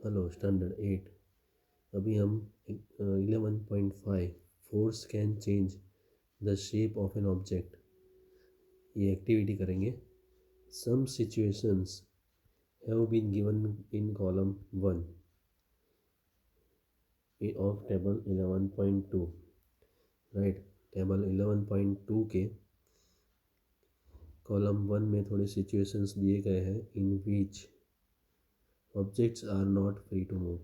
Hello standard 8। अभी हम 11.5 force can change the shape of an object ये activity करेंगे। Some situations have been given in column 1 of table 11.2। Right, table 11.2 के column 1 में थोड़े situations दिए गए हैं in which objects are not free to move,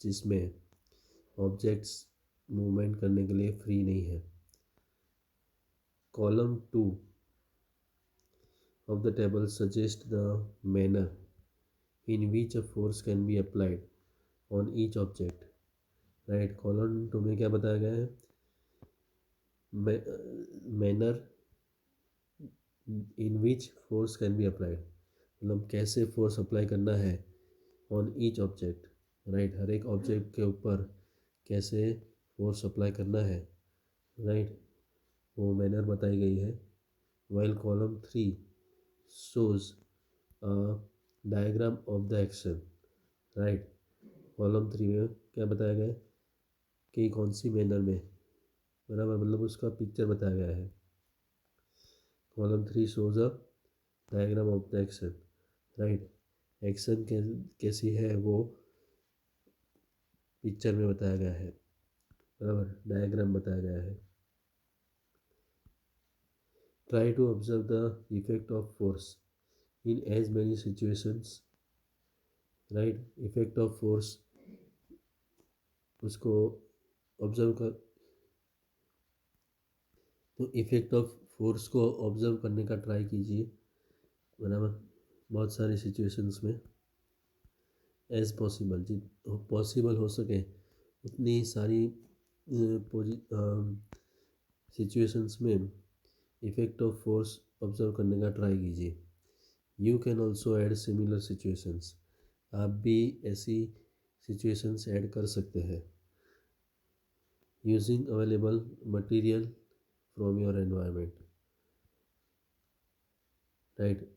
जिसमें ऑब्जेक्ट्स मूवमेंट करने के लिए फ्री नहीं है। Column 2 of the table suggests the manner in which a force can be applied on each object. Right, column 2 में क्या बताया गया है? Manner in which force can be applied, मतलब कैसे फोर्स अप्लाई करना है ऑन ईच ऑब्जेक्ट। राइट, हर एक ऑब्जेक्ट के ऊपर कैसे फोर्स अप्लाई करना है। राइट, वो मैनर बताई गई है। While column 3 shows a diagram of the action। Right, column 3 में क्या बताया गया है कि कौन सी मैनर में, बराबर, मतलब उसका पिक्चर बताया गया है। Column 3 shows a diagram of the action. Right, action कैसी है वो पिक्चर में बताया गया है, बराबर, डायग्राम बताया गया है। Try to observe the effect of force in as many situations. Right, effect of force उसको ऑब्जर्व कर, तो इफेक्ट ऑफ फोर्स को ऑब्जर्व करने का ट्राई कीजिए, बराबर, बहुत सारी सिचुएशंस में एज पॉसिबल, जित पॉसिबल हो सके उतनी सारी सिचुएशंस में इफेक्ट ऑफ फोर्स ऑब्जर्व करने का ट्राई कीजिए। You can also add similar situations, आप भी ऐसी सिचुएशंस ऐड कर सकते हैं using available material from your environment. Right,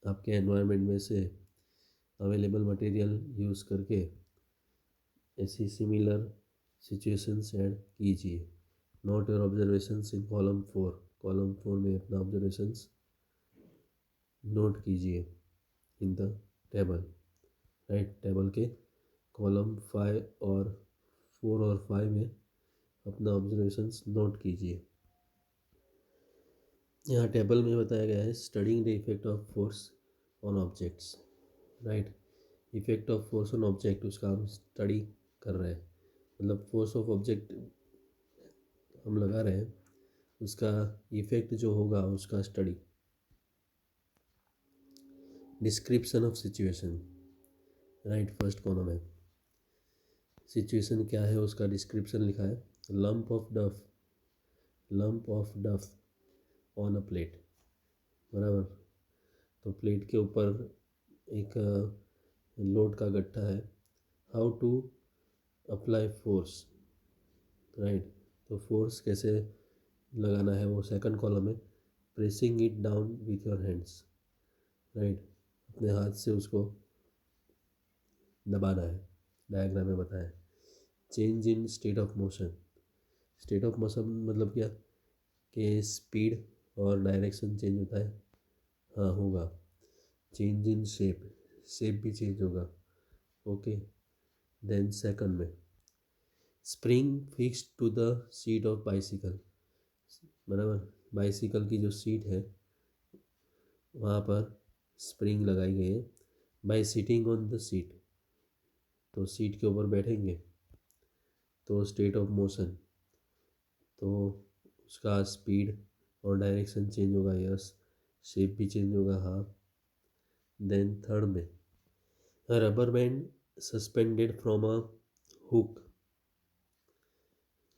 आपके एनवायरनमेंट में से अवेलेबल मटेरियल यूज़ करके ऐसी सिमिलर सिचुएशंस ऐड कीजिए। Not your observations in column 4। Column 4 में अपना ऑब्जर्वेशंस नोट कीजिए in the table. Right, table के कॉलम 5 और 4 और 5 में अपना ऑब्जर्वेशंस नोट कीजिए। यहाँ टेबल में बताया गया है studying the effect of force on objects. Right, effect of force on object, उसका हम स्टडी कर रहे हैं, मतलब फोर्स ऑफ ऑब्जेक्ट हम लगा रहे हैं, उसका इफेक्ट जो होगा उसका study. Description of situation. Right, first column है, सिचुएशन क्या है उसका डिस्क्रिप्शन लिखा है। लंप ऑफ डफ ऑन अ प्लेट, बराबर, तो प्लेट के ऊपर एक लोड का गट्ठा है। How to apply force. Right, तो फोर्स कैसे लगाना है वो सेकंड कॉलम है। Pressing it down with your hands. Right, अपने हाथ से उसको दबाना है, डायग्राम में बताया है। Change in state of motion. State of motion मतलब क्या, कि स्पीड और डायरेक्शन चेंज होता है। हाँ, होगा। चेंज इन शेप, शेप भी चेंज होगा। ओके, देन सेकंड में spring fixed to the seat of bicycle, बराबर, बाइसिकल की जो सीट है वहाँ पर स्प्रिंग लगाई गई है। Bye sitting on the seat, तो सीट के ऊपर बैठेंगे तो स्टेट ऑफ मोशन, तो उसका स्पीड और डायरेक्शन चेंज होगा। यस, शेप भी चेंज होगा। हाँ, देन थर्ड में rubber band suspended from a hook.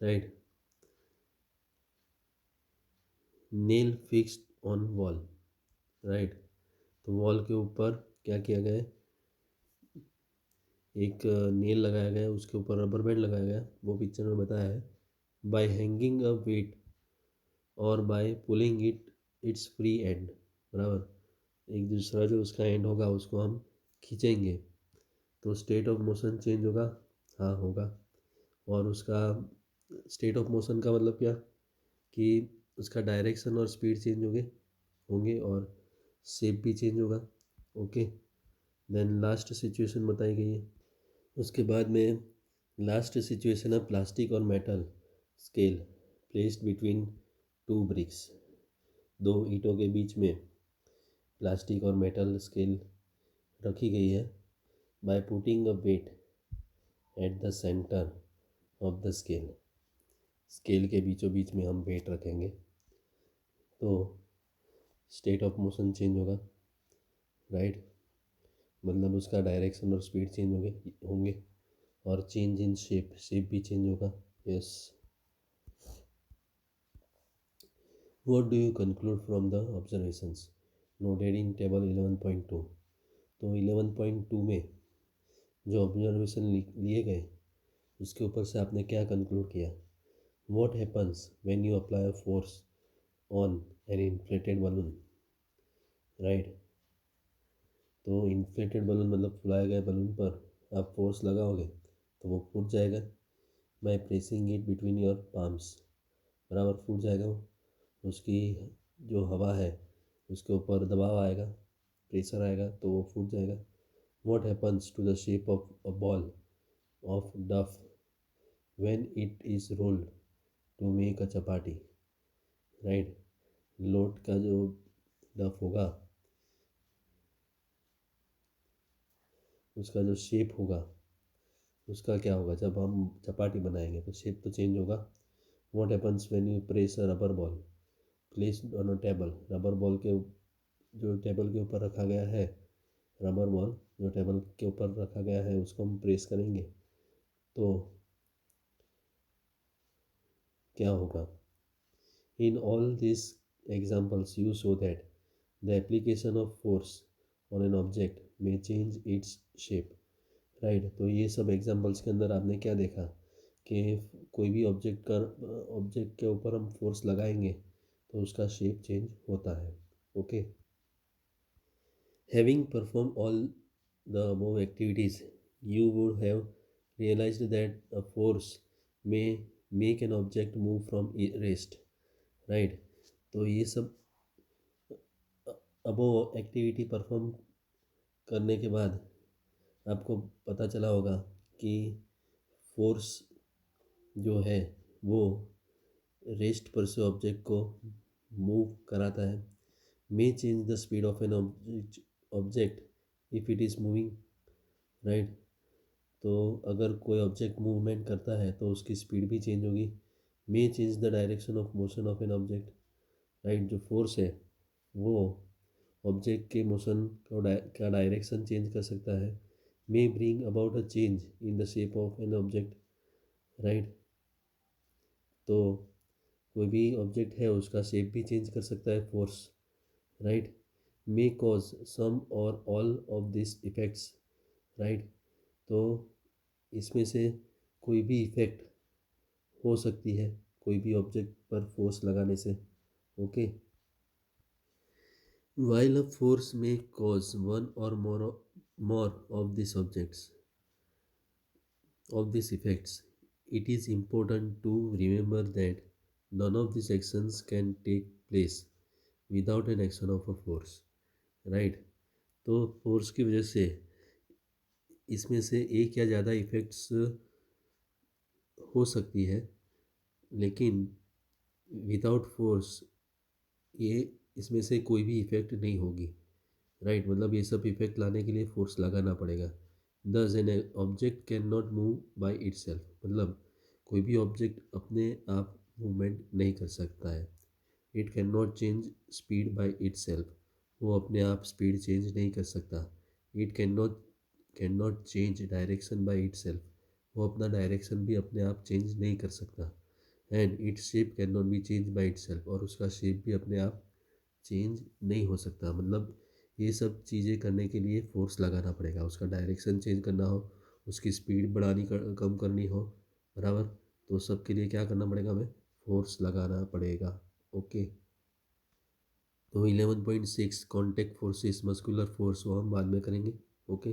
Right, nail fixed on wall. Right, तो वॉल के ऊपर क्या किया गया है, एक नेल लगाया गया है, उसके ऊपर रबर बैंड लगाया गया है, वो पिक्चर में बताया है। बाय हैंगिंग अ वेट और by pulling its free end, बराबर, एक दूसरा जो उसका एंड होगा उसको हम खींचेंगे तो स्टेट ऑफ मोशन चेंज होगा, हाँ होगा। और उसका स्टेट ऑफ मोशन का मतलब क्या कि उसका डायरेक्शन और स्पीड चेंज होंगे और शेप भी चेंज होगा। ओके, देन लास्ट सिचुएशन बताई गई है। उसके बाद में लास्ट सिचुएशन है प्लास्टिक और metal scale placed between two bricks. दो ईंटों के बीच में प्लास्टिक और मेटल स्केल रखी गई है। By putting a weight at the centre of the scale, scale के बीचों बीच में हम वेट रखेंगे तो स्टेट ऑफ मोशन चेंज होगा, राइट। मतलब उसका डायरेक्शन और स्पीड चेंज होंगे और चेंज इन शेप भी चेंज होगा। Yes. What do you conclude from the observations noted in table 11.2। तो 11.2 में जो ऑब्जर्वेशन लिए गए उसके ऊपर से आपने क्या कंक्लूड किया। What happens when you apply a force on an inflated balloon, right. तो इन्फ्लेटेड बलून मतलब फुलाए गए बलून पर आप फोर्स लगाओगे तो वो फूट जाएगा। By pressing it between your palms, बराबर फूट जाएगा वो। उसकी जो हवा है उसके ऊपर दबाव आएगा, प्रेशर आएगा तो वो फूट जाएगा। What happens to the shape of a ball of dough when it is rolled to make a chapati, right. लोट का जो डफ होगा उसका जो शेप होगा उसका क्या होगा, जब हम चपाटी बनाएंगे तो शेप तो चेंज होगा। What happens when you press a rubber ball placed on a table, rubber ball के जो टेबल के ऊपर रखा गया है, रबर बॉल जो टेबल के ऊपर रखा गया है उसको हम प्रेस करेंगे तो क्या होगा। In all this examples you show that the application of force on an object में चेंज इट्स शेप, राइट। तो ये सब एग्जाम्पल्स के अंदर आपने क्या देखा कि कोई भी ऑब्जेक्ट के ऊपर हम फोर्स लगाएंगे तो उसका शेप चेंज होता है। Okay. Having performed all the above activities, you would have realized that a force may make an object move from rest, right? तो ये सब अबव एक्टिविटी परफॉर्म करने के बाद आपको पता चला होगा कि फोर्स जो है वो रेस्ट पर से ऑब्जेक्ट को मूव कराता है। मे change the speed of an object if it is moving, right. तो अगर कोई ऑब्जेक्ट मूवमेंट करता है तो उसकी स्पीड भी चेंज होगी। मे change the direction of motion of an object, right. जो फोर्स है वो ऑब्जेक्ट के मोशन का डायरेक्शन चेंज कर सकता है। मे bring about a change in the shape of an object, right. तो कोई भी ऑब्जेक्ट है उसका शेप भी चेंज कर सकता है force, right. May cause some or all of this effects, right. तो इसमें से कोई भी इफ़ेक्ट हो सकती है कोई भी ऑब्जेक्ट पर फोर्स लगाने से। ओके। वाइल अ फोर्स में कॉज वन और more of this objects of these effects, it is important to remember that none of these actions can take place without an action of a force, right। तो force की वजह से इसमें से एक या ज़्यादा इफ़ेक्ट्स हो सकती है, लेकिन विदाउट फोर्स ये इसमें से कोई भी इफ़ेक्ट नहीं होगी, राइट। मतलब ये सब इफ़ेक्ट लाने के लिए फोर्स लगाना पड़ेगा। दस an object can not move by it self, मतलब कोई भी ऑब्जेक्ट अपने आप मूवमेंट नहीं कर सकता है। It can not change speed by it self, वो अपने आप स्पीड चेंज नहीं कर सकता। It can not change direction by it self, वो अपना डायरेक्शन भी अपने आप चेंज नहीं कर सकता। And it shape can not be change by it self, और उसका शेप भी अपने आप चेंज नहीं हो सकता। मतलब ये सब चीज़ें करने के लिए फोर्स लगाना पड़ेगा, उसका डायरेक्शन चेंज करना हो, उसकी स्पीड कम करनी हो, बराबर। तो सब के लिए क्या करना पड़ेगा, हमें फोर्स लगाना पड़ेगा। ओके। तो 11.6 कॉन्टैक्ट फोर्सेस मस्कुलर फोर्स वो हम बाद में करेंगे। ओके।